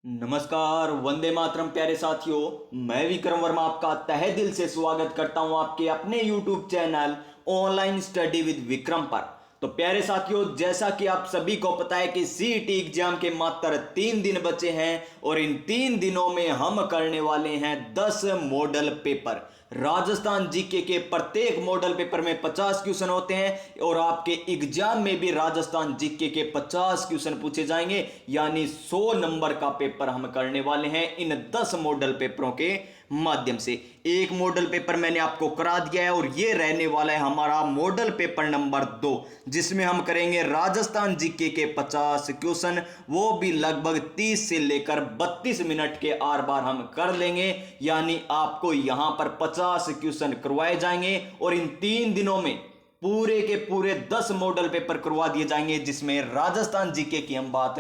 नमस्कार, वंदे मातरम प्यारे साथियों। मैं विक्रम वर्मा आपका तहे दिल से स्वागत करता हूं आपके अपने YouTube channel online study with Vikram पर। तो प्यारे साथियों, जैसा कि आप सभी को पता है कि सीईटी एग्जाम के मात्र 3 दिन बचे हैं और इन 3 दिनों में हम करने वाले हैं 10 मॉडल पेपर। राजस्थान जीके के प्रत्येक मॉडल पेपर में 50 क्वेश्चन होते हैं और आपके एग्जाम में भी राजस्थान जीके के 50 क्वेश्चन पूछे जाएंगे, यानी 100 नंबर का पेपर हम करने वाले हैं इन 10 मॉडल पेपरों के माध्यम से। एक मॉडल पेपर मैंने आपको करा दिया है और यह रहने वाला है हमारा मॉडल पेपर नंबर 2, जिसमें हम करेंगे राजस्थान जीके के 50 क्वेश्चन, वो भी लगभग 30 से लेकर 32 मिनट के आर बार हम कर लेंगे। यानी आपको यहां पर 50 क्वेश्चन करवाए जाएंगे और इन 3 दिनों में पूरे के पूरे 10 मॉडल पेपर करवा दिए जाएंगे, जिसमें राजस्थान जीके की हम बात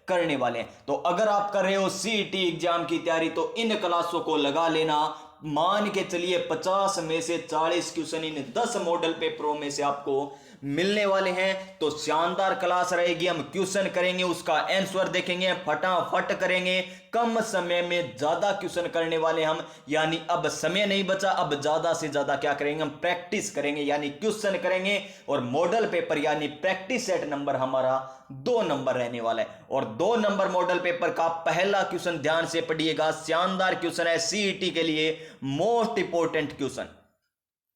करने वाले हैं। तो अगर आप कर रहे हो सीईटी एग्जाम की तैयारी तो इन क्लासों को लगा लेना। मान के चलिए 50 में से 40 क्वेश्चन इन 10 मॉडल पेपरों में से आपको मिलने वाले हैं। तो शानदार क्लास रहेगी। हम क्वेश्चन करेंगे, उसका आंसर देखेंगे, फटाफट करेंगे, कम समय में ज्यादा क्वेश्चन करने वाले हम। यानी अब समय नहीं बचा, अब ज्यादा से ज्यादा क्या करेंगे, हम प्रैक्टिस करेंगे, यानी क्वेश्चन करेंगे। और मॉडल पेपर यानी प्रैक्टिस सेट नंबर हमारा 2 नंबर रहने वाला है। और 2 नंबर मॉडल पेपर का पहला क्वेश्चन ध्यान से पढ़िएगा, शानदार क्वेश्चन है, सीईटी के लिए मोस्ट इंपोर्टेंट क्वेश्चन।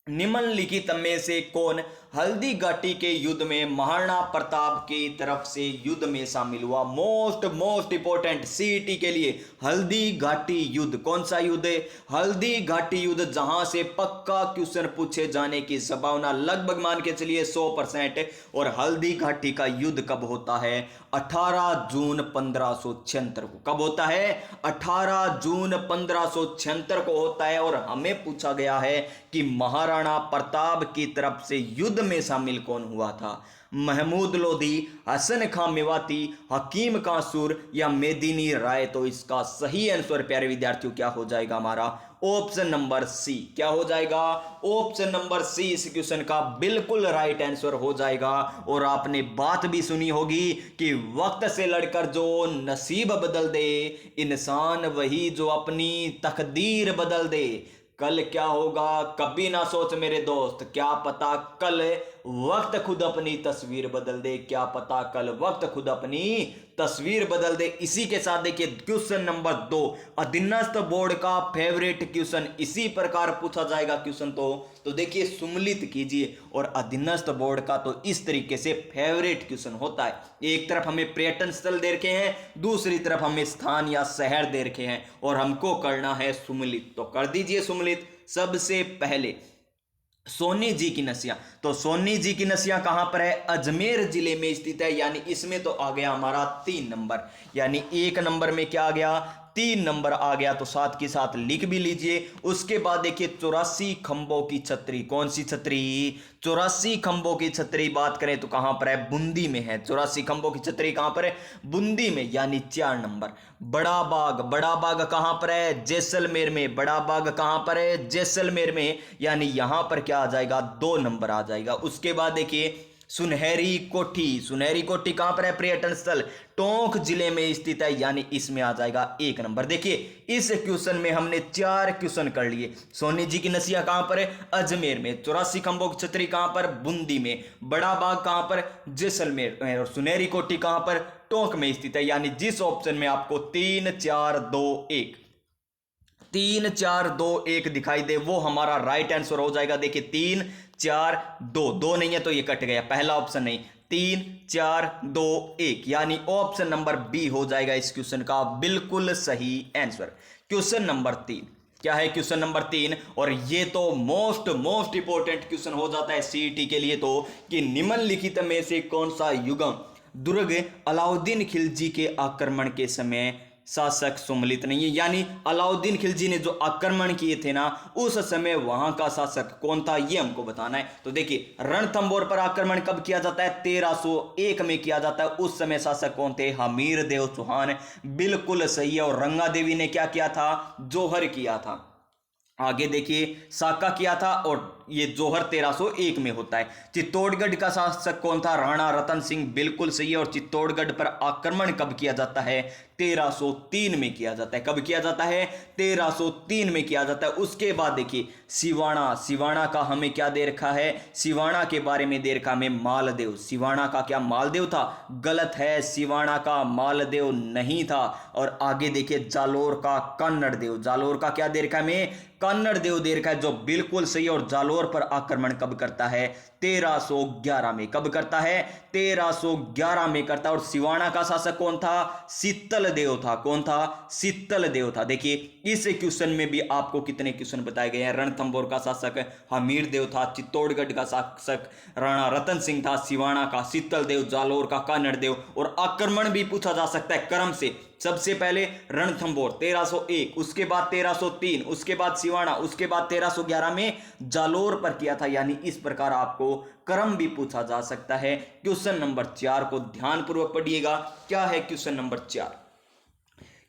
निम्नलिखित में से कौन हल्दी घाटी के युद्ध में महाराणा प्रताप की तरफ से युद्ध में शामिल हुआ? मोस्ट इंपोर्टेंट सीईटी के लिए हल्दी घाटी युद्ध। कौन सा युद्ध है? हल्दी घाटी युद्ध, जहां से पक्का क्वेश्चन पूछे जाने की संभावना लगभग मान के चलिए 100%। और हल्दी घाटी का युद्ध कब होता है? 18 जून 1576 को। कब होता है? 18 जून 1576 को होता है। और हमें पूछा गया है कि महाराणा प्रताप की तरफ से युद्ध में शामिल कौन हुआ था? महमूद लोधी, हसन खां मेवाती, हकीम कांसूर या मेदिनी राय? तो इसका सही आंसर प्यारे विद्यार्थियों क्या हो जाएगा? हमारा ऑप्शन नंबर सी। क्या हो जाएगा? ऑप्शन नंबर सी इस क्वेश्चन का बिल्कुल राइट आंसर हो जाएगा। और आपने बात भी सुनी होगी कि वक्त से लड़कर जो नसीब बदल दे, इंसान वही जो अपनी तकदीर बदल दे। कल क्या होगा कभी ना सोच मेरे दोस्त, क्या पता कल वक्त खुद अपनी तस्वीर बदल दे, क्या पता कल वक्त खुद अपनी तस्वीर बदल दे। इसी के साथ देखिए क्वेश्चन नंबर 2, अधीनस्थ बोर्ड का फेवरेट क्वेश्चन, इसी प्रकार पूछा जाएगा क्वेश्चन। तो देखिए सुमलित कीजिए। और अधीनस्थ बोर्ड का तो इस तरीके से फेवरेट क्वेश्चन होता है। एक तरफ हमें पर्यटन स्थल दे रखे हैं, दूसरी तरफ हमें स्थान या शहर दे रखे हैं और हमको करना है सुमलित। तो कर दीजिए सुमलित। सबसे पहले सोनी जी की नसिया। तो सोनी जी की नसिया कहां पर है? अजमेर जिले में स्थित है। यानी इसमें तो आ गया हमारा 3 नंबर। यानी 1 नंबर में क्या आ गया? 3 नंबर आ गया। तो साथ के साथ लिख भी लीजिए। उसके बाद देखिए 84 खंभों की छतरी। कौन सी छतरी? 84 खंभों की छतरी बात करें तो कहां पर है? बूंदी में है। 84 खंभों की छतरी कहां पर है? बूंदी में, यानी 4 नंबर। बड़ा बाग, बड़ा बाग कहां पर है? जैसलमेर में। बड़ा बाग कहां पर है? जैसलमेर में, यानी यहां पर क्या आ जाएगा? 2 नंबर आ जाएगा। उसके बाद देखिए सुनहरी कोठी। सुनहरी कोठी कहां पर है? पर्यटन स्थल टोंक जिले में स्थित है। यानी इसमें आ जाएगा 1 नंबर। देखिए इस क्वेश्चन में हमने 4 क्वेश्चन कर लिए। सोनी जी की नसिया कहां पर है? अजमेर में। 84 खंभों की छतरी कहां पर? बूंदी में। बड़ा बाग कहां पर? जैसलमेर में। और सुनहरी कोठी कहां पर? टोंक में स्थित है। यानी जिस ऑप्शन में आपको 3 4 2 1 3 4 2 1 दिखाई दे वो हमारा राइट आंसर हो जाएगा। देखिए 3 4 2 नहीं है तो ये कट गया, पहला ऑप्शन नहीं। 3 4 2 1, यानी ऑप्शन नंबर बी हो जाएगा इस क्वेश्चन का बिल्कुल सही आंसर। क्वेश्चन नंबर 3 क्या है? क्वेश्चन नंबर 3, और ये तो मोस्ट इंपोर्टेंट क्वेश्चन हो जाता है सीईटी के लिए, तो कि निम्नलिखित में से कौन सा युगम दुर्ग अलाउद्दीन खिलजी के आक्रमण के समय शासक सुमलित नहीं है? यानी अलाउद्दीन खिलजी ने जो आक्रमण किए थे ना, उस समय वहां का शासक कौन था, ये हमको बताना है। तो देखिए रणथंभौर पर आक्रमण कब किया जाता है? 1301 में किया जाता है। उस समय शासक कौन थे? हमीर देव चौहान। बिल्कुल सही है। और रंगा देवी ने क्या किया था? जोहर किया था। आगे देखिए साका किया था और ये जौहर 1301 में होता है। चित्तौड़गढ़ का शासक कौन था? राणा रतन सिंह, बिल्कुल सही है। और चित्तौड़गढ़ पर आक्रमण कब किया जाता है? 1303 में किया जाता है। कब किया जाता है? 1303 में किया जाता है। उसके बाद देखिए सिवाना, सिवाना का हमें क्या दे रखा है? सिवाना के बारे में दे रखा हमें मालदेव। सिवाना का क्या मालदेव था? गलत है, सिवाना का मालदेव नहीं था। और आगे देखिए जालोर का कन्नड़ देव, जालोर का क्या दे रखा है हमें? कन्नड़ देव दे रखा है, जो बिल्कुल सही। और जालोर पर आक्रमण कब करता है? 1311 में। कब करता है? 1311 में करता है। और सिवाना का शासक कौन था? शीतल देव था। कौन था? शीतल देव था। देखिए इस क्वेश्चन में भी आपको कितने क्वेश्चन बताए गए हैं। रणथंभौर का शासक हमीर देव था, चित्तौड़गढ़ का शासक राणा रतन सिंह था, सिवाना का शीतल देव, जालोर का कन्नड़ देव। और आक्रमण भी पूछा जा सकता है क्रम से। सबसे पहले रणथंभौर 1301, उसके बाद 1303, उसके बाद सिवाना, उसके बाद 1311 में जालोर पर किया था। यानी इस प्रकार आपको क्रम भी पूछा जा सकता है। क्वेश्चन नंबर 4 को ध्यानपूर्वक पढ़िएगा। क्या है क्वेश्चन नंबर 4?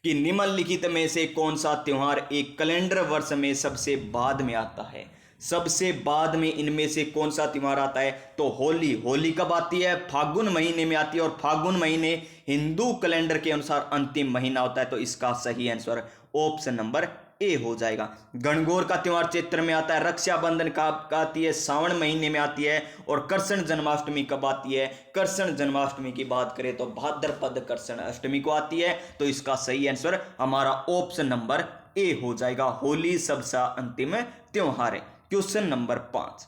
कि निम्नलिखित में से कौन सा त्योहार एक कैलेंडर वर्ष में सबसे बाद में आता है? सबसे बाद में इनमें से कौन सा त्योहार आता है? तो होली। होली कब आती है? फागुन महीने में आती है। और फागुन महीने हिंदू कैलेंडर के अनुसार अंतिम महीना होता है। तो इसका सही आंसर ऑप्शन नंबर ए हो जाएगा। गणगौर का त्योहार चैत्र में आता है। रक्षाबंधन कब आती है? सावन महीने में आती है। और कृष्ण जन्माष्टमी कब आती है? कृष्ण जन्माष्टमी की बात करें तो भाद्रपद कृष्ण अष्टमी को आती है। तो इसका सही आंसर हमारा ऑप्शन नंबर ए हो जाएगा। होली सबसे अंतिम त्योहार है। क्वेश्चन नंबर 5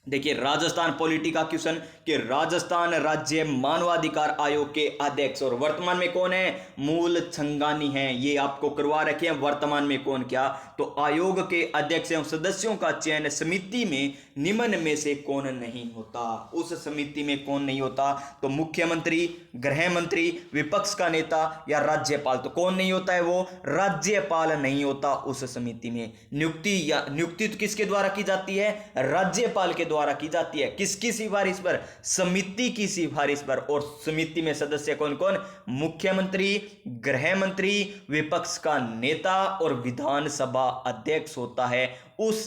देखिए राजस्थान पॉलिटी का क्वेश्चन कि राजस्थान राज्य मानवाधिकार आयोग के अध्यक्ष और वर्तमान में कौन है? मूल छंगानी हैं। ये आपको करवा रखे हैं। वर्तमान में कौन? क्या तो आयोग के अध्यक्ष एवं सदस्यों का चयन समिति में निम्न में से कौन नहीं होता? उस समिति में कौन नहीं होता? तो मुख्यमंत्री, गृह मंत्री, विपक्ष का नेता या राज्यपाल। तो कौन नहीं होता है? वो राज्यपाल नहीं होता उस समिति में। नियुक्ति तो किसके द्वारा की जाती है? राज्यपाल के द्वारा की जाती है। किसकी सिफारिश पर? समिति की सिफारिश पर। और समिति में सदस्य कौन कौन? मुख्यमंत्री, गृह मंत्री, विपक्ष का नेता और विधानसभा अध्यक्ष होता है उस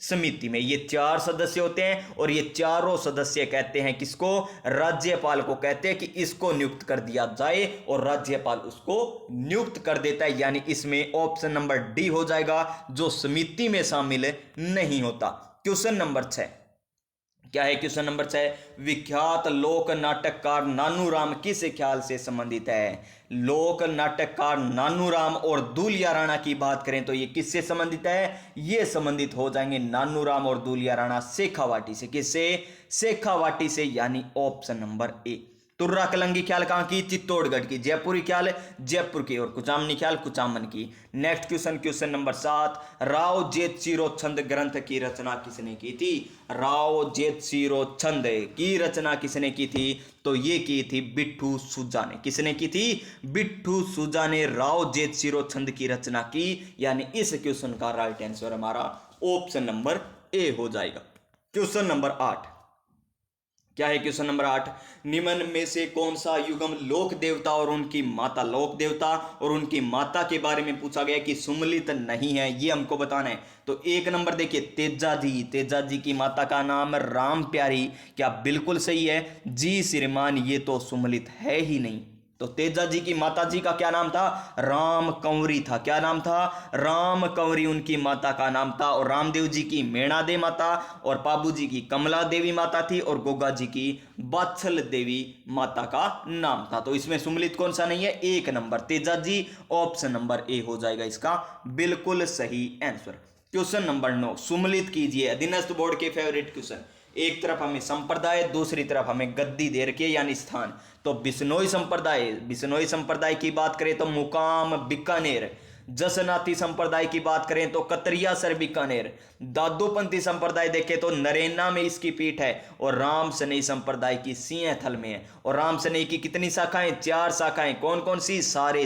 समिति में। ये 4 सदस्य होते हैं। और ये चारों सदस्य कहते हैं किसको? राज्यपाल को कहते हैं कि इसको नियुक्त कर दिया जाए। और राज्यपाल उसको नियुक्त कर देता है। यानी इसमें ऑप्शन नंबर डी हो जाएगा, जो समिति में शामिल नहीं होता। क्वेश्चन नंबर 6 क्या है? क्वेश्चन नंबर 6 विख्यात लोक नाटककार नानूराम किस ख्याल से संबंधित है? लोक नाटककार नानूराम और दूलिया राणा की बात करें तो ये किससे संबंधित है? ये संबंधित हो जाएंगे नानूराम और दूलिया राणा शेखावाटी से। किससे? शेखावाटी से। यानी ऑप्शन नंबर ए। तुर्रा कलंगी ख्याल कहां की? चित्तौड़गढ़ की। जयपुरी ख्याल जयपुर की। और कुचामनी ख्याल कुचामन की। Next question, question number 7 Rao जेतसिरो छंद ग्रंथ की रचना किसने की थी? राव जेतसिरो छंद की रचना किसने की थी? तो ये की थी बिट्ठू सुजा ने। किसने की थी? बिट्ठू सुजा ने राव जेतसिरो छंद की रचना की। यानी इस क्वेश्चन का राइट आंसर हमारा ऑप्शन नंबर ए हो जाएगा। क्वेश्चन नंबर 8 क्या है? क्वेश्चन नंबर 8 निम्न में से कौन सा युगम लोक देवता और उनकी माता, लोक देवता और उनकी माता के बारे में पूछा गया कि सुमलित नहीं है? ये हमको बताना है। तो 1 नंबर देखिए तेजा जी। तेजा जी की माता का नाम राम प्यारी। क्या बिल्कुल सही है? जी श्रीमान, ये तो सुमलित है ही नहीं। तो तेजा जी की माता जी का क्या नाम था? राम कंवरी था। क्या नाम था? राम कंवरी उनकी माता का नाम था। और रामदेव जी की मेणा दे माता, और पाबू जी की कमला देवी माता थी, और गोगा जी की बात्सल देवी माता का नाम था। तो इसमें सुमलित कौन सा नहीं है? 1 number Teja ji. Option number A हो जाएगा इसका बिल्कुल सही आंसर। क्वेश्चन नंबर 9 सुमलित कीजिए। अधीनस्थ बोर्ड के फेवरेट क्वेश्चन। एक तरफ हमें संप्रदाय, दूसरी तरफ हमें गद्दी दे रखी है यानी स्थान। तो बिश्नोई संप्रदाय की बात करें तो मुकाम बीकानेर। जसनाती संप्रदाय की बात करें तो कतरिया सर बीकानेर। दादूपंथी संप्रदाय देखें तो नरेना में इसकी पीठ है। और राम सनई संप्रदाय की सिंहथल में है। और राम सनई की कितनी शाखाएं? 4 शाखाएं। कौन कौन सी? सारे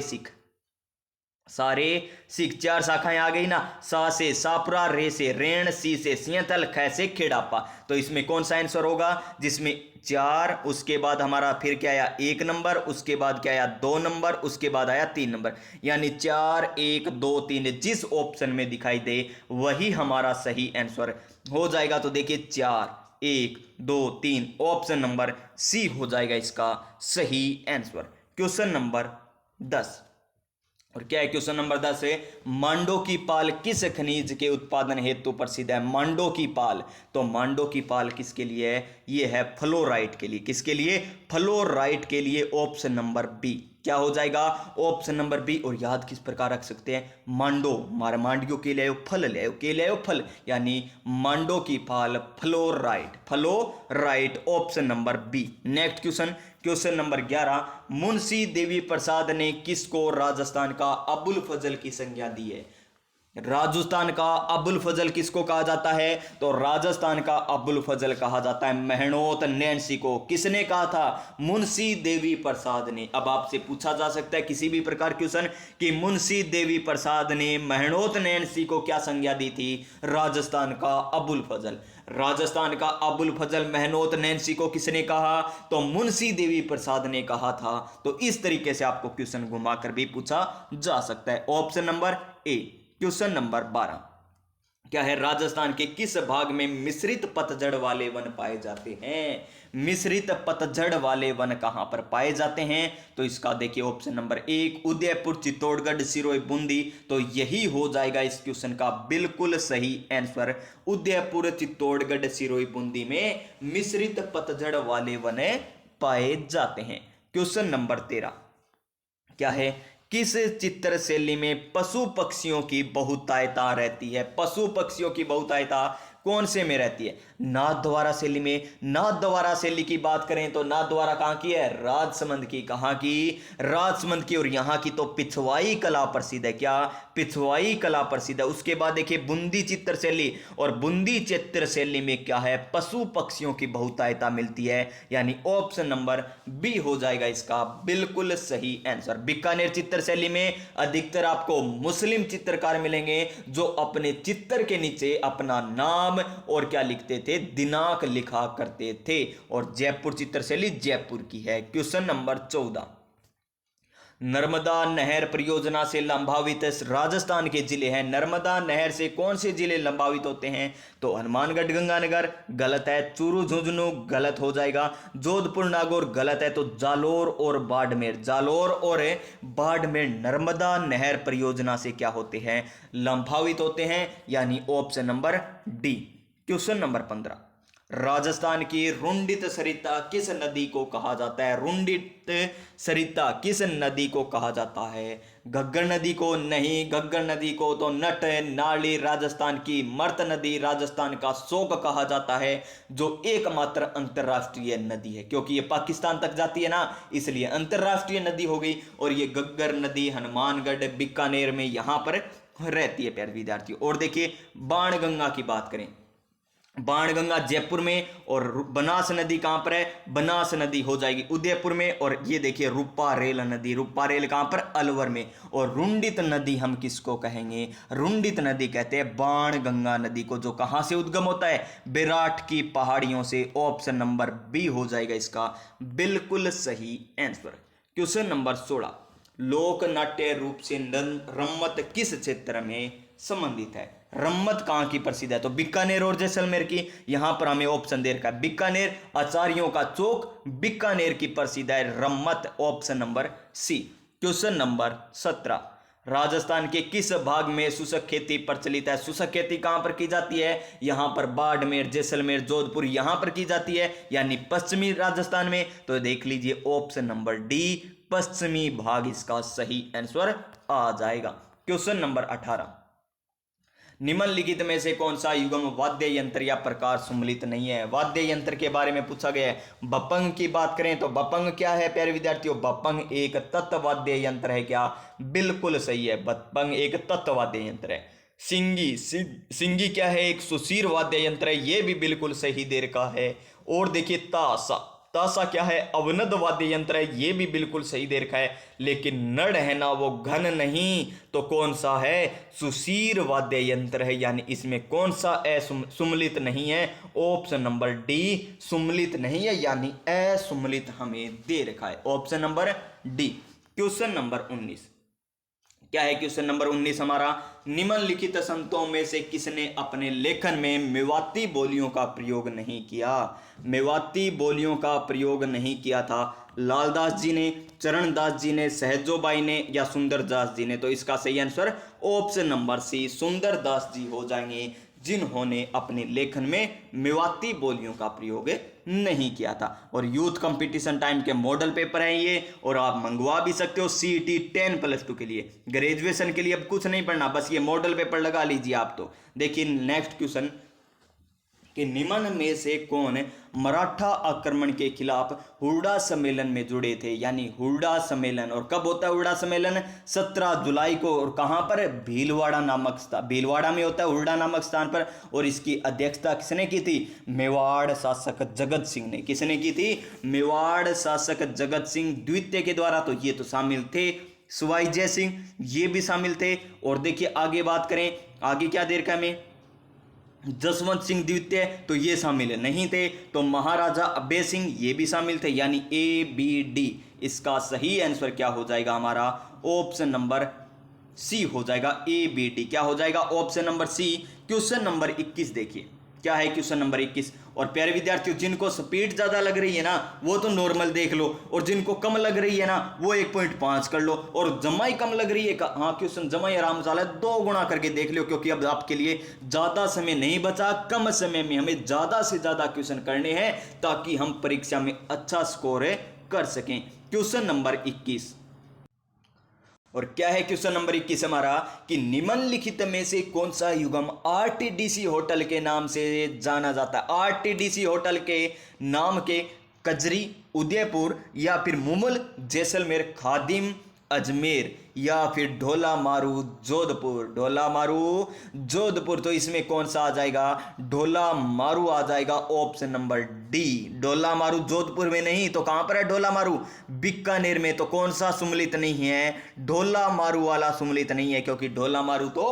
सिख 4 शाखाएं आ गई ना। सा से सापुरा, रे से रेण, सी से सिंहथल, ख से खेड़ापा। तो इसमें कौन सा आंसर होगा? जिसमें 4, उसके बाद हमारा फिर क्या आया? 1 नंबर, उसके बाद क्या आया? 2 नंबर, उसके बाद आया 3 नंबर। यानी 4, 1, 2, 3 जिस ऑप्शन में दिखाई दे वही हमारा सही आंसर हो जाएगा तो देखिए 4, 1, 2, 3, ऑप्शन नंबर सी हो जाएगा इसका सही आंसर। क्वेश्चन नंबर 10, और क्या है क्वेश्चन नंबर 10 है, मांडो की पाल किस खनिज के उत्पादन हेतु प्रसिद्ध है? मांडो की पाल, तो मांडो की पाल किसके लिए है? ये है फ्लोराइट के लिए। किसके लिए? फ्लोराइट के लिए। ऑप्शन नंबर बी क्या हो जाएगा? Option number B. और याद किस प्रकार रख सकते हैं? मांडो, मार मांडियो के लिए फल ले, के लिए फल, यानी मांडो की पाल fluorite, fluorite, option number B. Next question, question number 11, Munshi Devi Prasad ने किसको राजस्थान का अबुल फजल की संज्ञा दी है? राजस्थान का अबुल फजल किसको कहा जाता है? तो राजस्थान का अबुल फजल कहा जाता है मेहनौत नैन्सी को। किसने कहा था? मुंशी देवी प्रसाद ने। अब आपसे पूछा जा सकता है किसी भी प्रकार क्वेश्चन कि मुंशी देवी प्रसाद ने मेहनौत नैन्सी को क्या संज्ञा दी थी? राजस्थान का अबुल फजल। राजस्थान का अबुल फजल मेहनौत नैन्सी को किसने कहा? तो मुंशी देवी प्रसाद ने कहा था। तो इस तरीके से आपको क्वेश्चन घुमाकर भी पूछा जा सकता है। ऑप्शन नंबर ए। क्वेश्चन नंबर 12, क्या है? राजस्थान के किस भाग में मिश्रित पतझड़ वाले वन पाए जाते हैं? मिश्रित पतझड़ वाले वन कहां पर पाए जाते हैं? तो इसका देखिए ऑप्शन नंबर 1, उदयपुर, चित्तौड़गढ़, सिरोही, बूंदी। तो यही हो जाएगा इस क्वेश्चन का बिल्कुल सही आंसर। उदयपुर, चित्तौड़गढ़, सिरोही, बूंदी में मिश्रित पतझड़ वाले वन पाए जाते हैं। क्वेश्चन नंबर 13, क्या है? किस चित्र शैली में पशु पक्षियों की बहुतायता रहती है? पशु पक्षियों की बहुतायता कौन से में रहती है? नाथद्वारा शैली में। नाथद्वारा शैली की बात करें तो नाथद्वारा कहां की है? राजसमंद की। कहां की? राजसमंद की। और यहां की तो पिछवाई कला प्रसिद्ध है। क्या? पिछवाई कला प्रसिद्ध है। उसके बाद देखिए बूंदी चित्र शैली, और बूंदी चित्र शैली में क्या है? पशु पक्षियों की बहुतायता मिलती है, यानी ऑप्शन नंबर बी हो जाएगा इसका बिल्कुल सही आंसर। बीकानेर चित्र शैली में अधिकतर आपको मुस्लिम चित्रकार मिलेंगे जो अपने चित्र के नीचे अपना नाम और क्या लिखते थे? दिनांक लिखा करते थे। और जयपुर चित्रशैली जयपुर की है। क्वेश्चन नंबर 14, नर्मदा नहर परियोजना से लंबावित राजस्थान के जिले हैं। नर्मदा नहर से कौन से जिले लंबावित होते हैं? तो हनुमानगढ़, गंगानगर गलत है। चूरू, झुंझुनू गलत हो जाएगा। जोधपुर, नागौर गलत है। तो जालोर और बाड़मेर, जालोर और बाड़मेर नर्मदा नहर परियोजना से क्या होते हैं? लंबावित होते हैं, यानी option number D. Question number 15, Rajasthan की रुंडित सरिता किस नदी को कहा जाता है? रुंडित सरिता किस नदी को कहा जाता है? घग्गर नदी को? नहीं। घग्गर नदी को तो नट नाली, राजस्थान की मर्त नदी, राजस्थान का शोक कहा जाता है, जो एकमात्र अंतरराष्ट्रीय नदी है। क्योंकि ये पाकिस्तान तक जाती है ना, इसलिए अंतरराष्ट्रीय नदी हो गई। और ये घग्गर नदी हनुमानगढ़, बीकानेर में यहां पर रहती है प्यारे विद्यार्थी। और देखिए बाणगंगा की बात करें, बाणगंगा जयपुर में, और बनास नदी कहां पर है? बनास नदी हो जाएगी उदयपुर में। और ये देखिए रूपारेल नदी, रूपारेल कहां पर? अलवर में। और रुंडित नदी हम किसको कहेंगे? रुंडित नदी कहते हैं बाणगंगा नदी को, जो कहां से उद्गम होता है? विराट की पहाड़ियों से। ऑप्शन नंबर बी हो जाएगा इसका बिल्कुल सही आंसर। क्वेश्चन नंबर 16, लोक नाट्य रूप से रम्मत किस क्षेत्र में संबंधित है? रम्मत कहां की प्रसिद्ध है? तो बीकानेर और जैसलमेर की। यहां पर हमें ऑप्शन दे रखा है बीकानेर, आचार्यों का चौक, बीकानेर की प्रसिद्ध है Rammat, option number C. Question number 17, Rajasthan के किस भाग में शुष्क खेती प्रचलित है? शुष्क खेती कहां पर की जाती है? यहां पर बाड़मेर, जैसलमेर, जोधपुर यहां पर की जाती है, यानी पश्चिमी राजस्थान में। तो देख लीजिए ऑप्शन नंबर डी, पश्चिमी भाग इसका सही आंसर आ जाएगा। क्वेश्चन नंबर 18, निम्नलिखित में से कौन सा युग्म वाद्य यंत्र या प्रकार सम्मिलित नहीं है? वाद्य यंत्र के बारे में पूछा गया है। बपंग की बात करें तो बपंग क्या है प्यारे विद्यार्थियों? बपंग एक तत्वाद्य यंत्र है। क्या? बिल्कुल सही है, बपंग एक तत्वाद्य यंत्र है। सिंगी, सिंगी क्या है? एक सुशीर वाद्य यंत्र है। यह भी बिल्कुल सही देर का है। और देखिए तासा, तासा क्या है? अवनद वाद्य यंत्र है। ये भी बिल्कुल सही दे रखा है। लेकिन नड़ है ना वो घन नहीं, तो कौन सा है? सुशीर वाद्य यंत्र है, यानी इसमें कौन सा सुम्मिलित नहीं है? ऑप्शन नंबर डी सुम्मिलित नहीं है, यानी असुम्मिलित हमें दे रखा है, option number D. Question number 19, क्या है क्वेश्चन नंबर 19 हमारा, निम्नलिखित संतों में से किसने अपने लेखन में मेवाती बोलियों का प्रयोग नहीं किया। मेवाती बोलियों का प्रयोग नहीं किया था लालदास जी ने, चरणदास जी ने, सहजोबाई ने या सुंदरदास जी ने। तो इसका सही answer option number C Sundardas ji हो जाएंगे, जिन्होंने अपने लेखन में मेवाती बोलियों का प्रयोग नहीं किया था। और यूथ कंपटीशन टाइम के मॉडल पेपर हैं ये, और आप मंगवा भी सकते हो सीईटी 10+2 के लिए। ग्रेजुएशन के लिए अब कुछ नहीं पढ़ना, बस ये मॉडल पेपर लगा लीजिए आप। तो देखिए नेक्स्ट क्वेश्चन कि निम्न में से कौन मराठा आक्रमण के खिलाफ हुरडा सम्मेलन में जुड़े थे। यानी हुरडा सम्मेलन, और कब होता है हुरडा सम्मेलन, 17 जुलाई को, और कहां पर, भीलवाड़ा नामक स्थान, भीलवाड़ा में होता है हुरडा नामक स्थान पर। और इसकी अध्यक्षता किसने की थी, मेवाड़ शासक जगत सिंह ने। किसने की थी, मेवाड़ शासक जगत सिंह द्वितीय के द्वारा। तो ये तो शामिल थे सवाई जय सिंह, ये भी शामिल थे। और देखिए आगे बात करें, आगे क्या दे रखा है हमें, जसवंत सिंह द्वितीय, तो ये शामिल नहीं थे। तो महाराजा अभय सिंह, ये भी शामिल थे। यानी ABD, इसका सही आंसर क्या हो जाएगा हमारा, ऑप्शन नंबर सी हो जाएगा ABD। क्या हो जाएगा, option number C. Question number 21 देखिए, क्या है क्वेश्चन नंबर 21। और प्यारे विद्यार्थियों, जिनको स्पीड ज्यादा लग रही है ना वो तो नॉर्मल देख लो, और जिनको कम लग रही है ना वो 1.5 कर लो, और जमाई कम लग रही है हाँ क्वेश्चन जमाई आराम से 2 गुना करके देख लो, क्योंकि अब आपके लिए ज्यादा समय नहीं बचा। कम समय में हमें ज्यादा से ज्यादा क्वेश्चन करने हैं ताकि हम परीक्षा में अच्छा स्कोर कर सकें। क्वेश्चन नंबर 21, और क्या है क्वेश्चन नंबर 21 हमारा, कि निम्नलिखित में से कौन सा युगम RTDC होटल के नाम से जाना जाता है। RTDC होटल के नाम के कजरी, उदयपुर, या फिर मुमुल, जैसलमेर, खादिम, अजमेर, या फिर ढोला मारू जोधपुर। ढोला मारू जोधपुर, तो इसमें कौन सा आ जाएगा, ढोला मारू आ जाएगा, ऑप्शन नंबर डी। ढोला मारू जोधपुर में नहीं तो कहां पर है ढोला मारू, बीकानेर में। तो कौन सा सुमलित नहीं है, ढोला मारू वाला सुमलित नहीं है, क्योंकि ढोला मारू तो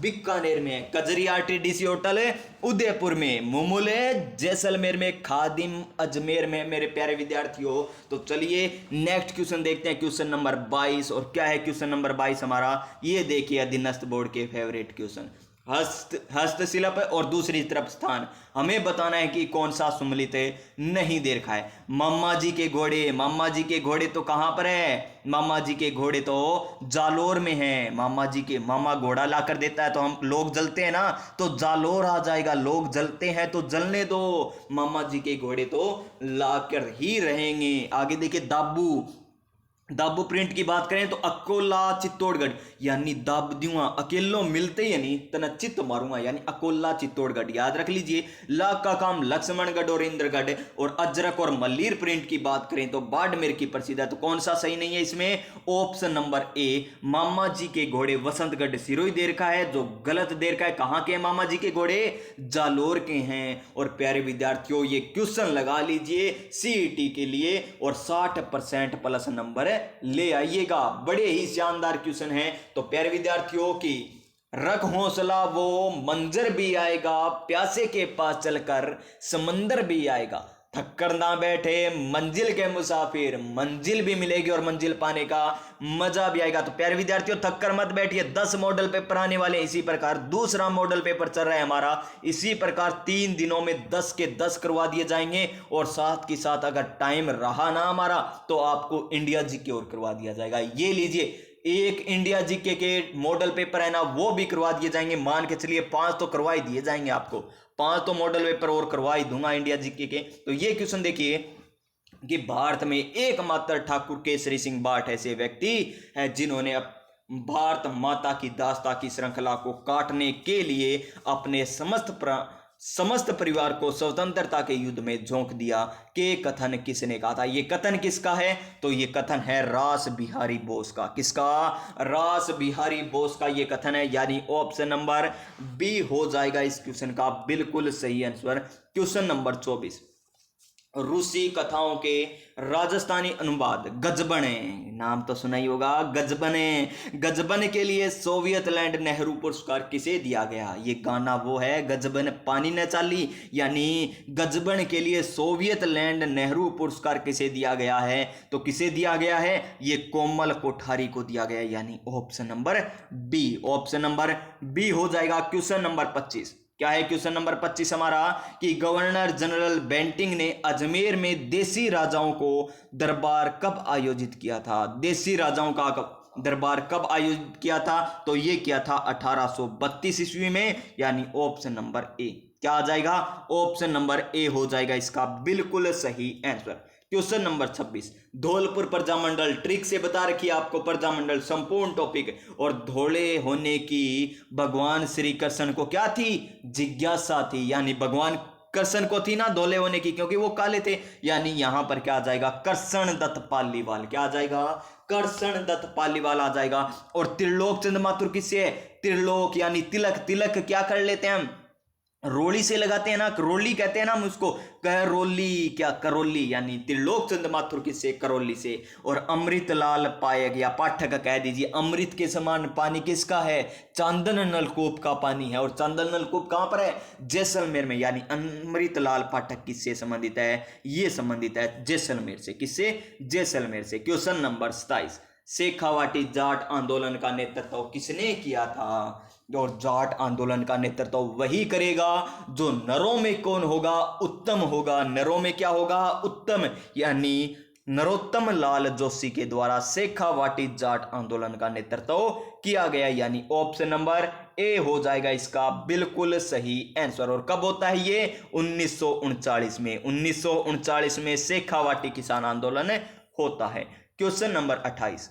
बीकानेर में है। कजरी RTDC होटल है उदयपुर में, मुमुल है जैसलमेर में, खादिम अजमेर में मेरे प्यारे विद्यार्थियों। तो चलिए नेक्स्ट क्वेश्चन देखते हैं, क्वेश्चन नंबर 22। और क्या है क्वेश्चन नंबर 22 हमारा, ये देखिए अधीनस्थ बोर्ड के फेवरेट क्वेश्चन, हस्तशिल्प और दूसरी तरफ स्थान। हमें बताना है कि कौन सा सुमलित नहीं दे रखा है। मामा जी के घोड़े, मामा जी के घोड़े तो कहां पर है, मामा जी के घोड़े तो जालोर में है। मामा जी के, मामा घोड़ा ला कर देता है तो हम लोग जलते हैं ना, तो जालोर आ जाएगा। लोग जलते हैं तो जलने दो, मामा जी के घोड़े तो लाकर ही रहेंगे। आगे देखिए दाबू, दाबू प्रिंट की बात करें तो अकोला चित्तौड़गढ़, यानी दाबदुआ अकेलो मिलते ही नहीं तना चित्त मारूंगा, यानी अकोला चित्तौड़गढ़ याद रख लीजिए। ला का काम लक्ष्मणगढ़ और इंद्रगढ़। और अजरक और मल्लीर प्रिंट की बात करें तो बाड़मेर की प्रसिद्ध है। तो कौन सा सही नहीं है इसमें, ऑप्शन नंबर ए, मामा जी के घोड़े वसंतगढ़ सिरोही दे रखा है, जो गलत दे रखा है। कहां के मामा जी के घोड़े, जालोर के हैं। और प्यारे विद्यार्थियों ये क्वेश्चन लगा लीजिए CET के लिए, और 60% प्लस नंबर ले आइएगा। बड़े ही शानदार क्वेश्चन है। तो प्यारे विद्यार्थियों की रख हौसला, वो मंजर भी आएगा, प्यासे के पास चलकर समंदर भी आएगा। थक्कर ना बैठे मंजिल के मुसाफिर, मंजिल भी मिलेगी और मंजिल पाने का मजा भी आएगा। तो प्यारे विद्यार्थियों थक्कर मत बैठिए, 10 मॉडल पेपर आने वाले इसी प्रकार। दूसरा मॉडल पेपर चल रहा है हमारा, इसी प्रकार 3 दिनों में 10 के 10 करवा दिए जाएंगे। और साथ के साथ अगर टाइम रहा ना हमारा तो आपको इंडिया जीके और करवा दिया जाएगा। ये लीजिए, एक इंडिया जीके के मॉडल पेपर है ना वो भी करवा दिए जाएंगे। मान के चलिए 5 तो करवा ही दिए जाएंगे आपको, 5 तो मॉडल पेपर और करवा ही दूंगा इंडिया जीके के। तो ये क्वेश्चन देखिए कि भारत में एकमात्र ठाकुर केसरी सिंह भाट ऐसे व्यक्ति हैं जिन्होंने भारत माता की दास्ता की श्रृंखला को काटने के लिए अपने समस्त परिवार को स्वतंत्रता के युद्ध में झोंक दिया। के कथन किसने कहा था। ये कथन किसका है, तो ये कथन है रास बिहारी बोस का। किसका, रास बिहारी बोस का ये कथन है, यानी ऑप्शन नंबर बी हो जाएगा इस क्वेश्चन का बिल्कुल सही आंसर। क्वेश्चन नंबर 24, रूसी कथाओं के राजस्थानी अनुवाद गजबने, नाम तो सुना ही होगा, गजबने। गजबन के लिए सोवियत लैंड नेहरू पुरस्कार किसे दिया गया? ये गाना वो है गजबन पानी न चाली, यानी गजबन के लिए सोवियत लैंड नेहरू पुरस्कार किसे दिया गया है? तो किसे दिया गया है? ये कोमल कोठारी को दिया गया, यानी option number B. Option number B हो जाएगा क्वेश्चन नंबर 25। क्या है क्वेश्चन नंबर 25 हमारा कि गवर्नर जनरल बेंटिंग ने अजमेर में देसी राजाओं को दरबार कब आयोजित किया था? देसी राजाओं का दरबार कब आयोजित किया था? तो ये किया था 1832 ईस्वी में, यानी ऑप्शन नंबर ए। क्या आ जाएगा? ऑप्शन नंबर ए हो जाएगा इसका बिल्कुल सही answer. Question number 26, Dholpur Prajamandal trick से बता रखी है आपको प्रजामंडल संपूर्ण टॉपिक, और धोले होने की भगवान श्री कृष्ण को क्या थी? जिज्ञासा थी, यानी भगवान कृष्ण को थी ना धोले होने की, क्योंकि वो काले थे, यानी यहां पर क्या आ जाएगा? कृष्ण दत्त पालीवाल। क्या आ जाएगा? कृष्ण दत्त पालीवाल आ जाएगा। और त्रिलोक चंद्र माथुर किससे है? त्रिलोक यानी तिलक। तिलक क्या कर लेते हैं हम? रोली से लगाते हैं ना, करोली कहते हैं ना हम उसको, करोली, क्या करोली, यानी त्रिलोक चंद्र माथुर किससे? करोली से। और अमृतलाल पाया गया, पाठक कह दीजिए अमृत के समान पानी किसका है? चांदन नलकूप का पानी है। और चांदन नलकूप कहां पर है? जैसलमेर में, यानी अमृतलाल पाठक किससे संबंधित है? ये संबंधित है जैसलमेर से। किससे? जैसलमेर से। क्वेश्चन नंबर 27, शेखावाटी जाट आंदोलन का नेतृत्व किसने किया था? और जाट आंदोलन का नेतृत्व वही करेगा जो नरों में कौन होगा? उत्तम होगा। नरों में क्या होगा? उत्तम, यानी नरोत्तम लाल जोशी के द्वारा शेखावाटी जाट आंदोलन का नेतृत्व किया गया, यानी ऑप्शन नंबर ए हो जाएगा इसका बिल्कुल सही आंसर। और कब होता है ये? 1939 में। 1939 में शेखावाटी किसान आंदोलन होता है। क्वेश्चन नंबर 28,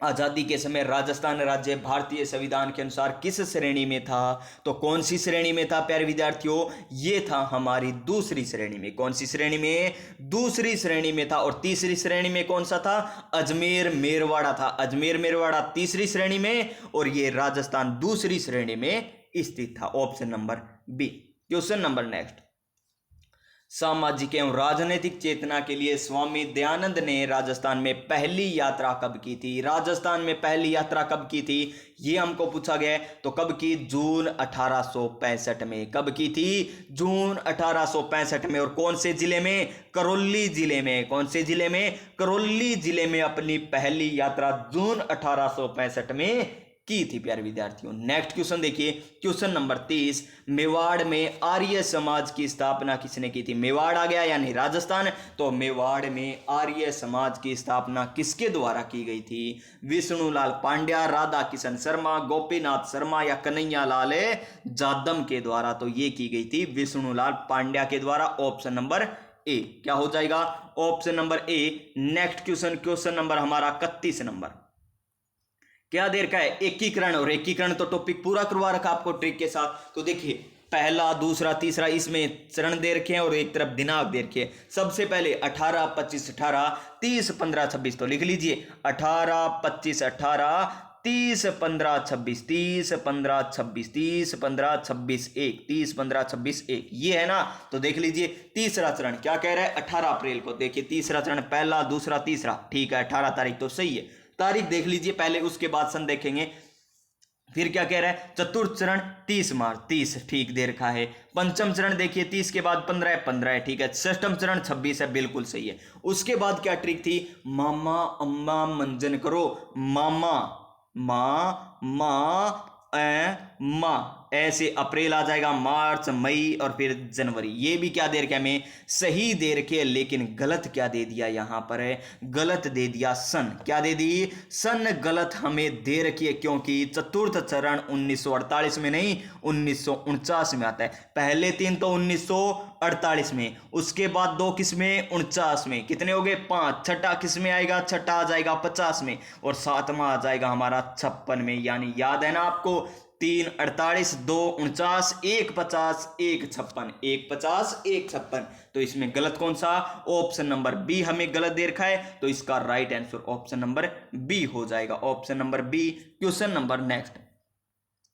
आजादी के समय राजस्थान राज्य भारतीय संविधान के अनुसार किस श्रेणी में था? तो कौन सी श्रेणी में था प्यारे विद्यार्थियों? ये था हमारी दूसरी श्रेणी में। कौन सी श्रेणी में? दूसरी श्रेणी में था। और तीसरी श्रेणी में कौन सा था? अजमेर मेरवाड़ा था। अजमेर मेरवाड़ा तीसरी श्रेणी में, और ये राजस्थान दूसरी श्रेणी में स्थित था। Option number B. Question number next, सामाजिक एवं राजनीतिक चेतना के लिए स्वामी दयानंद ने राजस्थान में पहली यात्रा कब की थी? राजस्थान में पहली यात्रा कब की थी? ये हमको पूछा गया है। तो कब की? जून 1865 में। कब की थी? जून 1865 में। और कौन से जिले में? करौली जिले में। कौन से जिले में? करौली जिले में अपनी पहली यात्रा जून 1865 में की थी प्यारे विद्यार्थियों। नेक्स्ट क्वेश्चन देखिए, क्वेश्चन नंबर 30, मेवाड़ में आर्य समाज की स्थापना किसने की थी? मेवाड़ आ गया यानी राजस्थान, तो मेवाड़ में आर्य समाज की स्थापना किसके द्वारा की गई थी? विष्णुलाल पांड्या, राधा किशन शर्मा, गोपीनाथ शर्मा या कन्हैया लाल जादम के द्वारा? तो ये की गई थी विष्णुलाल पांड्या के द्वारा। ऑप्शन नंबर ए। क्या हो जाएगा? ऑप्शन नंबर ए। नेक्स्ट क्वेश्चन, क्वेश्चन नंबर हमारा 31 नंबर, क्या देर का है? एकीकरण। और एकीकरण तो टॉपिक पूरा करवा रखा आपको ट्रिक के साथ। तो देखिए पहला, दूसरा, तीसरा इसमें चरण दे रखे हैं और एक तरफ दिनांक दे रखे हैं। सबसे पहले 18, 25, 18, 30, 15, 26। तो लिख लीजिए 18, 25, 18, 30, 15, 26, 30, 15, 26, 30, 15, 26, 1, 30, 15, 26, 1, ये है ना। तो देख लीजिए तीसरा चरण क्या कह रहा है? 18 अप्रैल को। देखिए तीसरा चरण, पहला, दूसरा, तीसरा, ठीक है, 18 तारीख तो सही है। तारीख देख लीजिए पहले, उसके बाद सन देखेंगे। फिर क्या कह रहा है? चतुर्थ चरण 30 मार्च, 30 ठीक दे रखा है। पंचम चरण देखिए 30 के बाद 15 है, 15 है, ठीक है। षष्ठम चरण 26 है, बिल्कुल सही है। उसके बाद क्या ट्रिक थी? मामा अम्मा मंजन करो। मामा, माँ, माँ, माँ, ऐसे अप्रैल आ जाएगा, मार्च, मई और फिर जनवरी। ये भी क्या दे रखे हमें? सही दे रखे, लेकिन गलत क्या दे दिया यहाँ पर है? गलत दे दिया सन। क्या दे दी? सन गलत हमें दे रखी है, क्योंकि चतुर्थ चरण 1948 में नहीं 1949 में आता है। पहले 3 तो 1948 में, उसके बाद 2 किस में? 49 में। कितने हो गए? 5। छठा किस में आएगा? छठा आ जाएगा 50 में, और सातवां आ जाएगा हमारा 56 में। यानी याद है ना आपको? 3 48, 2 49, 1 50, 1 56, 1 50, 1 56। तो इसमें गलत कौन सा? ऑप्शन नंबर बी हमें गलत दे रखा है, तो इसका right answer option number B हो जाएगा। Option number B. Question number next,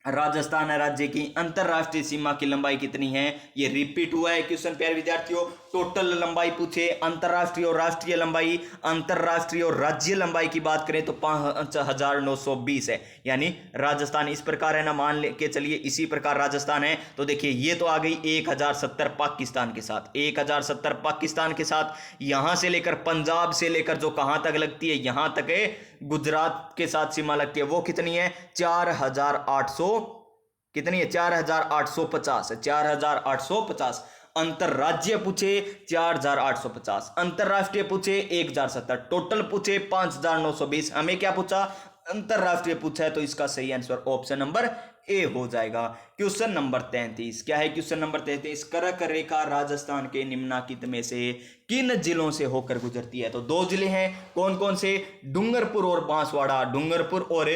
Rajasthan राज्य की अंतरराष्ट्रीय सीमा की लंबाई कितनी है? ये रिपीट हुआ है क्वेश्चन प्यारे विद्यार्थियों। टोटल लंबाई पूछे, अंतरराष्ट्रीय और राष्ट्रीय लंबाई, अंतरराष्ट्रीय और राज्य लंबाई की बात करें तो 5920 है। यानी राजस्थान इस प्रकार है ना, मान के चलिए इसी प्रकार राजस्थान है। तो देखिए ये तो आ गई 1070 पाकिस्तान के साथ, 1070 पाकिस्तान के साथ। यहां से लेकर पंजाब से लेकर जो कहां तक लगती है, यहां तक है गुजरात के साथ सीमा लगती है, वो कितनी है? 4800, कितनी है? 4850 है, 4850। अंतरराज्य पूछे 4850, अंतरराष्ट्रीय पूछे 1070, टोटल पूछे 5920। हमें क्या पूछा? अंतरराष्ट्रीय पूछा है, तो इसका सही आंसर ऑप्शन नंबर ए हो जाएगा। क्वेश्चन नंबर 33 क्या है? क्वेश्चन नंबर 33, कर्क रेखा राजस्थान के निम्नलिखित में से किन जिलों से होकर गुजरती है? तो दो जिले हैं, कौन कौन से? डूंगरपुर और बांसवाड़ा, डूंगरपुर और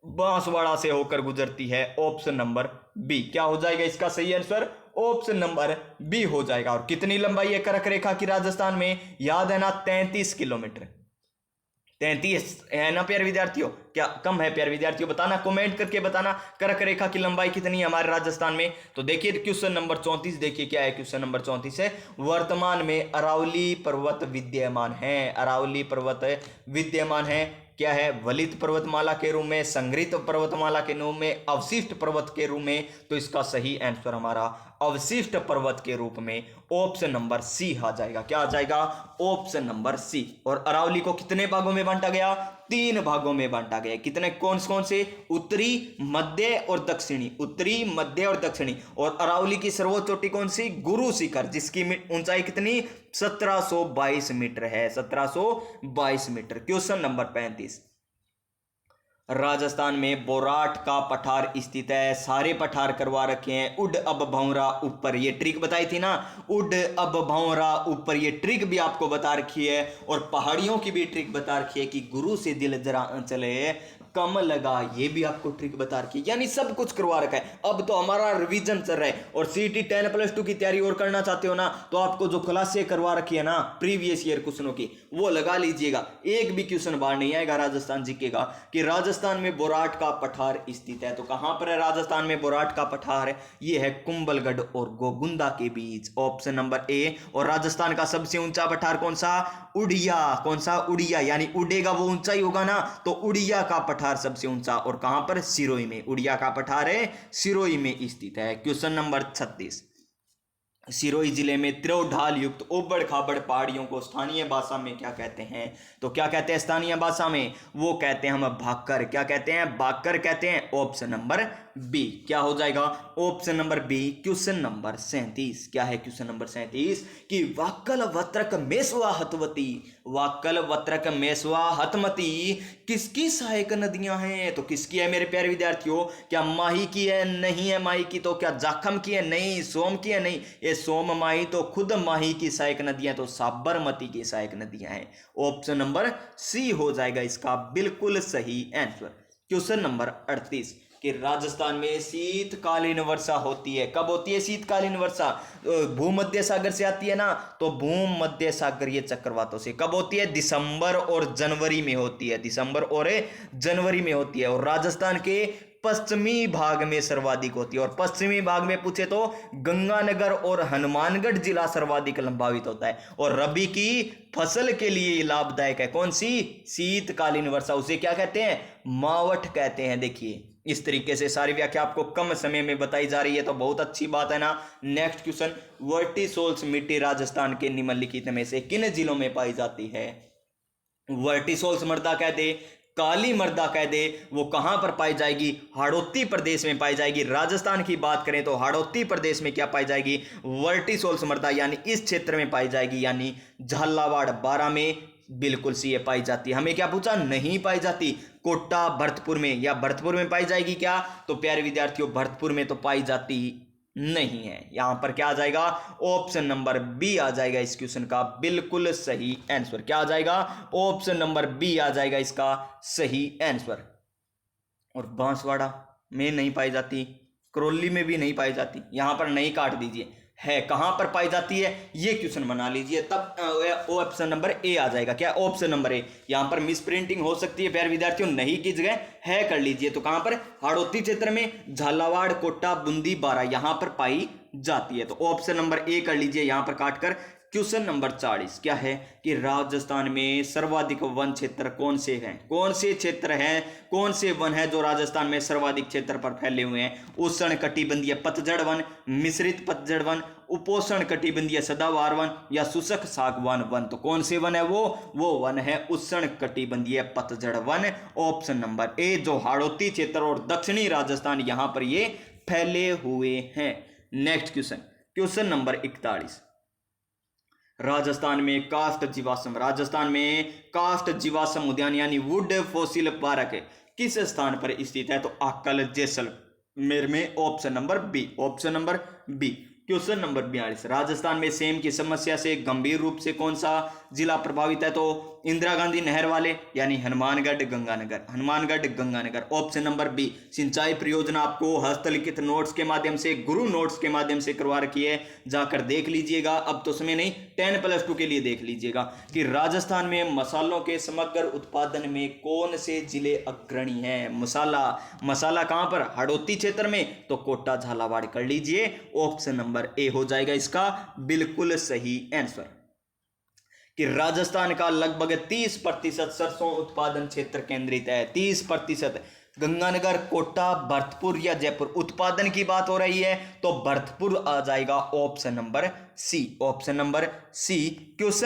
बांसवाड़ा से होकर गुजरती है। ऑप्शन नंबर बी क्या हो जाएगा इसका सही आंसर? ऑप्शन नंबर बी हो जाएगा। और कितनी लंबाई है कर्क रेखा की राजस्थान में? याद है ना, 33 किलोमीटर। 33 है ना प्यारे विद्यार्थियों? क्या कम है प्यारे विद्यार्थियों? बताना, कमेंट करके बताना कर्क रेखा की लंबाई कितनी है हमारे राजस्थान में। तो देखिए क्वेश्चन नंबर 34, देखिए क्या है क्वेश्चन नंबर 34 है। वर्तमान में अरावली पर्वत विद्यमान है, अरावली पर्वत विद्यमान है। क्या है? वलित पर्वतमाला के रूप में, संग्रहित पर्वतमाला के रूप में, अवशिष्ट पर्वत के रूप में। तो इसका सही आंसर हमारा अवशिष्ट पर्वत के रूप में ऑप्शन नंबर सी आ जाएगा। क्या आ जाएगा? Option number C. और अरावली को कितने भागों में बांटा गया? 3 भागों में बांटा गया। कितने? कौन कौन से? उत्तरी, मध्य और दक्षिणी, उत्तरी, मध्य और दक्षिणी। और अरावली की सर्वोच्च चोटी कौन सी? गुरु शिखर, जिसकी ऊंचाई कितनी? 1722 मीटर है, 1722 मीटर। क्वेश्चन नंबर 35, राजस्थान में बोराट का पठार स्थित है। सारे पठार करवा रखे हैं। उड अब भौरा ऊपर, ये ट्रिक बताई थी ना, उड अब भौरा ऊपर, ये ट्रिक भी आपको बता रखी है। और पहाड़ियों की भी ट्रिक बता रखी है कि गुरु से दिल जरा चले कम लगा, ये भी आपको ट्रिक बता रखी है। यानी सब कुछ करवा रखा है। अब तो हमारा रिवीजन चल रहा है। और सीटी 10+2 की तैयारी और करना चाहते हो ना, तो आपको जो क्लासे करवा रखी है ना प्रीवियस ईयर क्वेश्चनों की, वो लगा लीजिएगा। एक भी क्वेश्चन बाहर नहीं आएगा राजस्थान जीके का कि राजस्थान में बोराट का पठार स्थित है। तो कहां पर है राजस्थान में बोराट का पठार है? ये है कुंभलगढ़ और गोगुंदा के बीच, ऑप्शन नंबर ए। और राजस्थान का सबसे ऊंचा पठार कौन सा? उड़िया। कौन सा? उड़िया। यानी उड़ेगा वो ऊंचा ही होगा ना, तो उड़िया का पठार सबसे ऊंचा। और कहां पर? सिरोही में। उड़िया का पठार है सिरोही में स्थित है। क्वेश्चन नंबर 36, सिरोही जिले में त्रिव ढाल युक्त उबड़ खाबड़ पहाड़ियों को स्थानीय भाषा में क्या कहते हैं? तो क्या कहते हैं स्थानीय भाषा में? वो कहते हैं हम भाकर। क्या कहते हैं? भाकर कहते हैं। ऑप्शन नंबर बी क्या हो जाएगा? Option number B. Question number 37 क्या है? क्वेश्चन नंबर 37 कि वाक्कल वत्रक मेसवा हतवती, वाक्कल वत्रक मेसवा हतमती किसकी सहायक नदियां हैं? तो किसकी है मेरे प्यारे विद्यार्थियों? क्या माही की है? नहीं है माही की। तो क्या जाखम की है? नहीं। सोम की है? नहीं। ये सोम माही तो खुद माही की सहायक नदियां, तो साबरमती की सहायक नदियां हैं। ऑप्शन नंबर सी हो जाएगा इसका बिल्कुल सही आंसर। क्वेश्चन नंबर 38 कि राजस्थान में शीतकालीन वर्षा होती है। कब होती है शीतकालीन वर्षा? भूमध्य सागर से आती है ना, तो भूमध्य सागरीय चक्रवातों से। कब होती है? दिसंबर और जनवरी में होती है, दिसंबर और जनवरी में होती है। और राजस्थान के पश्चिमी भाग में सर्वाधिक होती है। और पश्चिमी भाग में पूछे तो गंगानगर और हनुमानगढ़ जिला सर्वाधिक लंबावित होता है। और रबी की फसल के लिए लाभदायक है। कौन सी? शीतकालीन वर्षा। उसे क्या कहते हैं? मावठ कहते हैं। देखिए इस तरीके से सारी व्याख्या आपको कम समय में बताई जा रही है, तो बहुत अच्छी बात है ना। नेक्स्ट क्वेश्चन, वर्टिसोल्स मिट्टी राजस्थान के निम्नलिखित में से किन जिलों में पाई जाती है? वर्टिसोल्स मृदा कह दे, काली मृदा कह दे, वो कहां पर पाई जाएगी? हाड़ौती प्रदेश में पाई जाएगी। राजस्थान की बात करें तो हाड़ौती प्रदेश में क्या पाई जाएगी? वर्टिसोल्स मृदा, यानी इस क्षेत्र में पाई जाएगी, यानी झालावाड़, बारां में बिल्कुल सी ये पाई जाती है। हमें क्या पूछा? नहीं पाई जाती। कोटा, भरतपुर में, या भरतपुर में पाई जाएगी क्या? तो प्यारे विद्यार्थियों भरतपुर में तो पाई जाती नहीं है। यहां पर क्या आ जाएगा? ऑप्शन नंबर बी आ जाएगा इस क्वेश्चन का बिल्कुल सही आंसर। क्या आ जाएगा? ऑप्शन नंबर बी आ जाएगा इसका सही आंसर। और बांसवाड़ा में नहीं पाई जाती, करौली में भी नहीं पाई जाती। यहां पर नहीं काट दीजिए, है कहां पर पाई जाती है, ये क्वेश्चन बना लीजिए, तब ऑप्शन नंबर ए आ जाएगा। क्या ऑप्शन नंबर ए। यहां पर मिस प्रिंटिंग हो सकती है प्यारे विद्यार्थियों, नहीं की जगह है कर लीजिए। तो कहां पर, हाड़ौती क्षेत्र में झालावाड़, कोटा, बूंदी, बारा यहां पर पाई जाती है। तो ऑप्शन नंबर ए कर लीजिए यहां पर काटकर। क्वेश्चन नंबर 40 क्या है कि राजस्थान में सर्वाधिक वन क्षेत्र कौन से हैं, कौन से क्षेत्र हैं, कौन से वन है जो राजस्थान में सर्वाधिक क्षेत्र पर फैले हुए हैं। उष्ण कटिबंधीय पतझड़ वन, मिश्रित पतझड़ वन, उपोष्ण कटिबंधीय सदाबहार वन या शुष्क सागवान वन। तो कौन से वन है वो वन है उष्ण कटिबंधीय पतझड़ वन, ऑप्शन नंबर ए, जो हाड़ौती क्षेत्र और दक्षिणी राजस्थान यहां पर ये फैले हुए हैं। Next question, question number 41। Rajasthan में काष्ठ जीवाश्म उद्यान यानी वुड फॉसिल पार्क किस स्थान पर स्थित है। तो आकल, जैसलमेर में, option number B. Question number 42। Rajasthan में सेम की समस्या से गंभीर रूप से कौन सा जिला प्रभावित है। तो इंदिरा गांधी नहर वाले यानी Hanumangarh, Ganganagar, option number B. सिंचाई परियोजना आपको हस्तलिखित नोट्स के माध्यम से, गुरु नोट्स के माध्यम से करवा रखी है, जाकर देख लीजिएगा। अब तो समय नहीं, 10+2 के लिए देख लीजिएगा कि राजस्थान में मसालों के समग्र उत्पादन में कौन से जिले अग्रणी हैं। मसाला कहां पर, हाड़ौती क्षेत्र में, तो कोटा, झालावाड़ कर लीजिए, ऑप्शन नंबर ए हो जाएगा इसका बिल्कुल सही आंसर। कि राजस्थान का लगभग 30% सरसों उत्पादन क्षेत्र केंद्रित है, 30%। गंगानगर, कोटा, भरतपुर या जयपुर, उत्पादन की बात हो रही है तो भरतपुर आ जाएगा, option number C. Question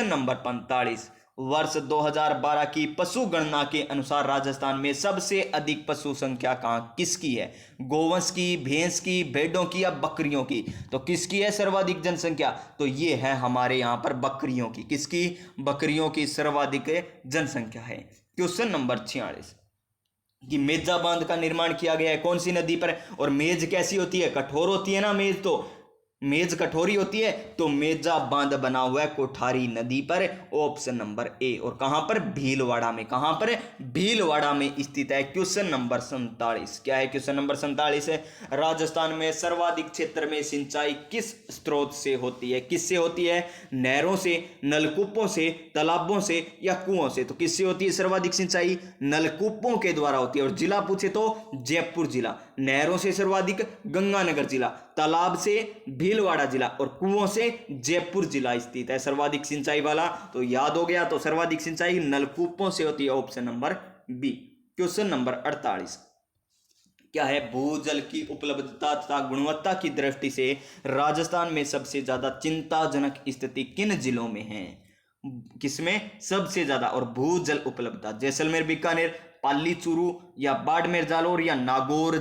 number 45। वर्ष 2012 की पशु गणना के अनुसार राजस्थान में सबसे अधिक पशु संख्या किसकी है। गोवंश की, भैंस की, भेड़ों की या बकरियों की। तो किसकी है सर्वाधिक जनसंख्या, तो ये है हमारे यहां पर बकरियों की। किसकी, बकरियों की सर्वाधिक जनसंख्या है। क्वेश्चन नंबर 46 कि मेजा बांध का निर्माण किया गया है कौन सी नदी पर, और मेज कैसी होती है, कठोर होती है ना मेज, तो मेज कठोरी होती है, तो मेजा बांध बना हुआ है कोठारी नदी पर, ऑप्शन नंबर ए। और कहां पर, भीलवाड़ा में, कहां पर, भीलवाड़ा में स्थित है। क्वेश्चन नंबर 47 क्या है, क्वेश्चन नंबर 47 है राजस्थान में सर्वाधिक क्षेत्र में सिंचाई किस स्रोत से होती है। किससे होती है, नहरों से, नलकूपों से, तालाबों से या कुओं से। तो किससे होती है सर्वाधिक सिंचाई, नलकूपों के द्वारा होती है। और जिला पूछे तो जयपुर जिला, नहरों से सर्वाधिक गंगानगर जिला, तालाब से भीलवाड़ा जिला और कुओं से जयपुर जिला स्थित है सर्वाधिक सिंचाई वाला। तो याद हो गया, तो सर्वाधिक सिंचाई नलकूपों से होती है, option number B. Question number 48 क्या है, भूजल की उपलब्धता तथा गुणवत्ता की दृष्टि से राजस्थान में सबसे ज्यादा चिंताजनक स्थिति किन जिलों में है। किसमें सबसे ज्यादा, और भूजल उपलब्धता, जैसलमेर, बीकानेर, पाली, चूरू या बाड़मेर, जालोर या नागौर,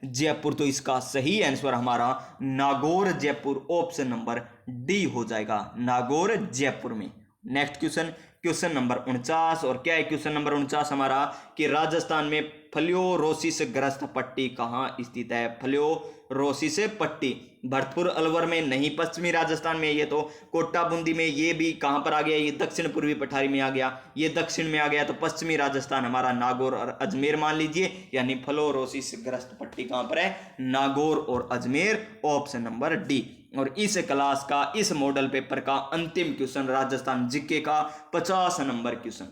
जयपुर। तो इसका सही आंसर हमारा Nagaur, Jaipur, option number D हो जाएगा, नागौर, जयपुर में। Next question number 49। और क्या है क्वेश्चन नंबर 49 हमारा कि राजस्थान में फ्लोरोसिस ग्रस्त पट्टी कहां स्थित है। फ्लोरोसिस पट्टी भरतपुर, अलवर में नहीं, पश्चिमी राजस्थान में, ये तो कोटा, बूंदी में, ये भी कहां पर आ गया, ये दक्षिण पूर्वी पठारी में आ गया, ये दक्षिण में आ गया। तो पश्चिमी राजस्थान हमारा नागौर और अजमेर मान लीजिए, यानी फ्लोरोसिस ग्रस्त पट्टी कहां पर है, नागौर और अजमेर, ऑप्शन नंबर डी। और इस क्लास का, इस मॉडल पेपर का अंतिम क्वेश्चन राजस्थान जीके का 50 नंबर क्वेश्चन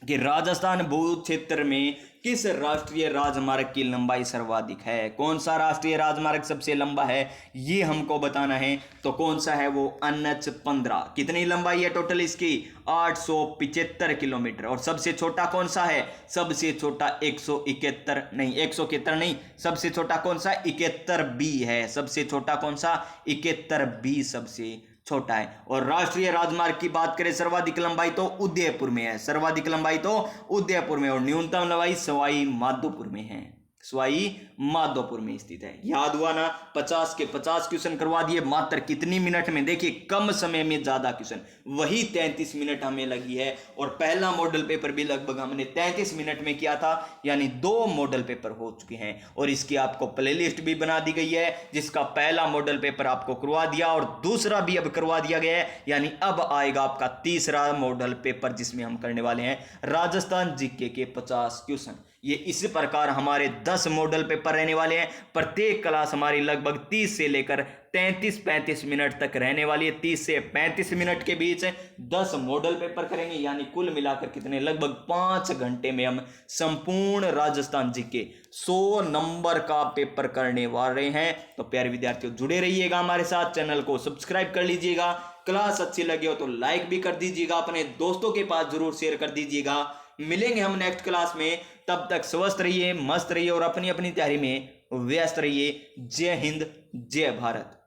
कि राजस्थान भू क्षेत्र में किस राष्ट्रीय राजमार्ग की लंबाई सर्वाधिक है। कौन सा राष्ट्रीय राजमार्ग सबसे लंबा है ये हमको बताना है। तो कौन सा है वो, NH 15। कितनी लंबाई है टोटल इसकी, 875 किलोमीटर। और सबसे छोटा कौन सा है, सबसे छोटा 171 नहीं, सबसे छोटा कौन सा, 71B है। सबसे छोटा कौन सा, 71B सबसे छोटा है। और राष्ट्रीय राजमार्ग की बात करें सर्वाधिक लंबाई तो उदयपुर में है, सर्वाधिक लंबाई तो उदयपुर में, और न्यूनतम लंबाई सवाई माधोपुर में है, सवाई माधोपुर में स्थित है। याद हुआ ना, 50 के 50 क्वेश्चन करवा दिए मात्र कितनी मिनट में। देखिए कम समय में ज्यादा क्वेश्चन, वही 33 मिनट हमें लगी है। और पहला मॉडल पेपर भी लगभग हमने 33 मिनट में किया था, यानी 2 मॉडल पेपर हो चुके हैं। और इसकी आपको प्लेलिस्ट भी बना दी गई है, जिसका पहला मॉडल पेपर आपको करवा दिया और दूसरा भी अब करवा दिया गया है, यानी अब आएगा आपका तीसरा मॉडल पेपर, जिसमें हम करने वाले हैं राजस्थान जीके के 50 क्वेश्चन। ये इसी प्रकार हमारे 10 मॉडल पेपर रहने वाले हैं। प्रत्येक क्लास हमारी लगभग 30 से लेकर 33-35 मिनट तक रहने वाली है। 30 से 35 मिनट के बीच 10 मॉडल पेपर करेंगे, यानी कुल मिलाकर कितने, लगभग 5 घंटे में हम संपूर्ण राजस्थान जीके 100 नंबर का पेपर करने वाले हैं। तो प्यारे विद्यार्थियों, जुड़े रहिएगा हमारे साथ, चैनल को सब्सक्राइब कर लीजिएगा। क्लास अच्छी लगी हो तो लाइक भी कर दीजिएगा, अपने दोस्तों के पास जरूर शेयर कर दीजिएगा। मिलेंगे हम नेक्स्ट क्लास में, तब तक स्वस्थ रहिए, मस्त रहिए और अपनी अपनी तैयारी में व्यस्त रहिए। जय हिंद, जय भारत।